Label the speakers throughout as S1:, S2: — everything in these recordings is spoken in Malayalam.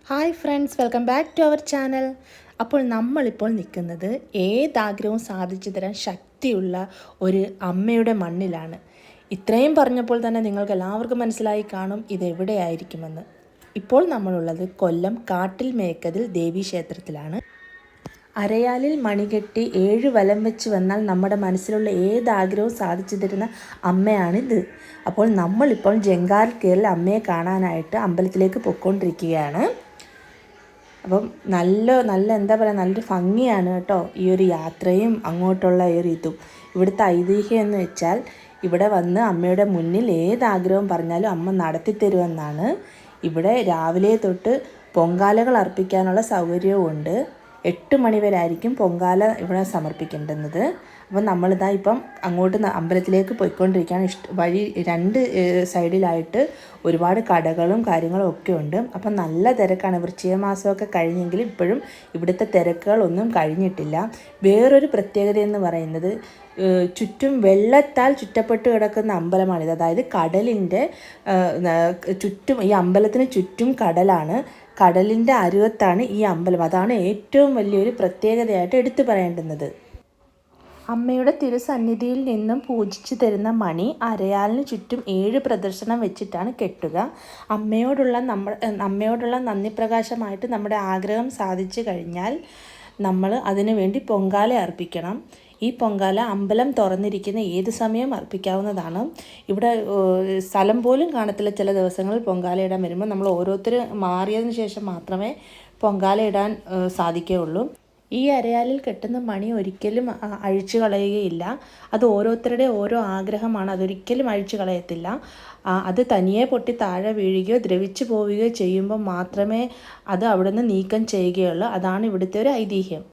S1: Hi friends, welcome back to our channel. അപ്പോൾ നമ്മളിപ്പോൾ നിൽക്കുന്നത് ഏതാഗ്രഹവും സാധിച്ചു തരാൻ ശക്തിയുള്ള ഒരു അമ്മയുടെ മണ്ണിലാണ്. ഇത്രയും പറഞ്ഞപ്പോൾ തന്നെ നിങ്ങൾക്ക് എല്ലാവർക്കും മനസ്സിലായി കാണും ഇതെവിടെയായിരിക്കുമെന്ന്. ഇപ്പോൾ നമ്മളുള്ളത് കൊല്ലം കാട്ടിൽ മേക്കതിൽ ദേവീക്ഷേത്രത്തിലാണ്. അരയാലിൽ മണികെട്ടി 7 വലം വെച്ച് വന്നാൽ നമ്മുടെ മനസ്സിലുള്ള ഏതാഗ്രഹവും സാധിച്ചു തരുന്ന അമ്മയാണിത്. അപ്പോൾ നമ്മളിപ്പോൾ ജങ്കാറിൽ കയറി അമ്മയെ കാണാനായിട്ട് അമ്പലത്തിലേക്ക് പൊയ്ക്കൊണ്ടിരിക്കുകയാണ്. അപ്പം നല്ല എന്താ പറയുക, നല്ലൊരു ഭംഗിയാണ് കേട്ടോ ഈ ഒരു യാത്രയും അങ്ങോട്ടുള്ള ഒരു ഇതും. ഇവിടുത്തെ ഐതിഹ്യം എന്ന് വെച്ചാൽ ഇവിടെ വന്ന് അമ്മയുടെ മുന്നിൽ ഏതാഗ്രഹം പറഞ്ഞാലും അമ്മ നടത്തിത്തരുമെന്നാണ്. ഇവിടെ രാവിലെ തൊട്ട് പൊങ്കാലകൾ അർപ്പിക്കാനുള്ള സൗകര്യവും ഉണ്ട്. 8 മണി വരെ ആയിരിക്കും പൊങ്കാല ഇവിടെ സമർപ്പിക്കേണ്ടുന്നത്. അപ്പം നമ്മളിതാ ഇപ്പം അങ്ങോട്ട് അമ്പലത്തിലേക്ക് പോയിക്കൊണ്ടിരിക്കുകയാണ്. വഴി 2 സൈഡിലായിട്ട് ഒരുപാട് കടകളും കാര്യങ്ങളും ഒക്കെ ഉണ്ട്. അപ്പം നല്ല തിരക്കാണ്. വൃശ്ചിക മാസമൊക്കെ കഴിഞ്ഞെങ്കിലും ഇപ്പോഴും ഇവിടുത്തെ തിരക്കുകളൊന്നും കഴിഞ്ഞിട്ടില്ല. വേറൊരു പ്രത്യേകത എന്ന് പറയുന്നത് ചുറ്റും വെള്ളത്താൽ ചുറ്റപ്പെട്ട് കിടക്കുന്ന അമ്പലമാണിത്. അതായത് കടലിൻ്റെ ചുറ്റും, ഈ അമ്പലത്തിന് ചുറ്റും കടലാണ്. കടലിൻ്റെ അരുവത്താണ് ഈ അമ്പലം. അതാണ് ഏറ്റവും വലിയൊരു പ്രത്യേകതയായിട്ട് എടുത്തു പറയേണ്ടുന്നത്. അമ്മയുടെ തിരുസന്നിധിയിൽ നിന്നും പൂജിച്ചു തരുന്ന മണി അരയാലിന് ചുറ്റും 7 പ്രദർശനം വെച്ചിട്ടാണ് കെട്ടുക. അമ്മയോടുള്ള നന്ദി പ്രകാശമായിട്ട് നമ്മുടെ ആഗ്രഹം സാധിച്ചു കഴിഞ്ഞാൽ നമ്മൾ അതിനു വേണ്ടി പൊങ്കാല അർപ്പിക്കണം. ഈ പൊങ്കാല അമ്പലം തുറന്നിരിക്കുന്ന ഏത് സമയം അർപ്പിക്കാവുന്നതാണ്. ഇവിടെ സ്ഥലം പോലും കാണത്തില്ല. ചില ദിവസങ്ങളിൽ പൊങ്കാല ഇടാൻ വരുമ്പോൾ നമ്മൾ ഓരോരുത്തർ മാറിയതിന് ശേഷം മാത്രമേ പൊങ്കാല ഇടാൻ സാധിക്കുകയുള്ളൂ. ഈ അരയാലിൽ കെട്ടുന്ന മണി ഒരിക്കലും അഴിച്ചു കളയുകയില്ല. അത് ഓരോരുത്തരുടെ ഓരോ ആഗ്രഹമാണ്. അതൊരിക്കലും അഴിച്ചു കളയത്തില്ല. അത് തനിയെ പൊട്ടി താഴെ വീഴുകയോ ദ്രവിച്ചു പോവുകയോ ചെയ്യുമ്പോൾ മാത്രമേ അത് അവിടെ നിന്ന് നീക്കം ചെയ്യുകയുള്ളൂ. അതാണ് ഇവിടുത്തെ ഒരു ഐതിഹ്യം.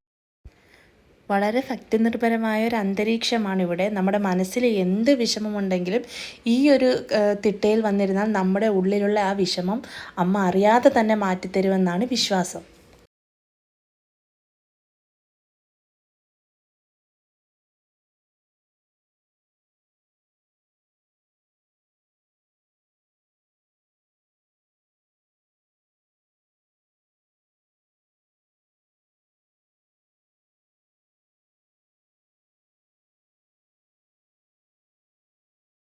S1: വളരെ ഭക്തിനിർഭരമായ ഒരു അന്തരീക്ഷമാണ് ഇവിടെ. നമ്മുടെ മനസ്സിൽ എന്ത് വിഷമമുണ്ടെങ്കിലും ഈ ഒരു തിട്ടയിൽ വന്നിരുന്നാൽ നമ്മുടെ ഉള്ളിലുള്ള ആ വിഷമം അമ്മ അറിയാതെ തന്നെ മാറ്റിത്തരുമെന്നാണ് വിശ്വാസം.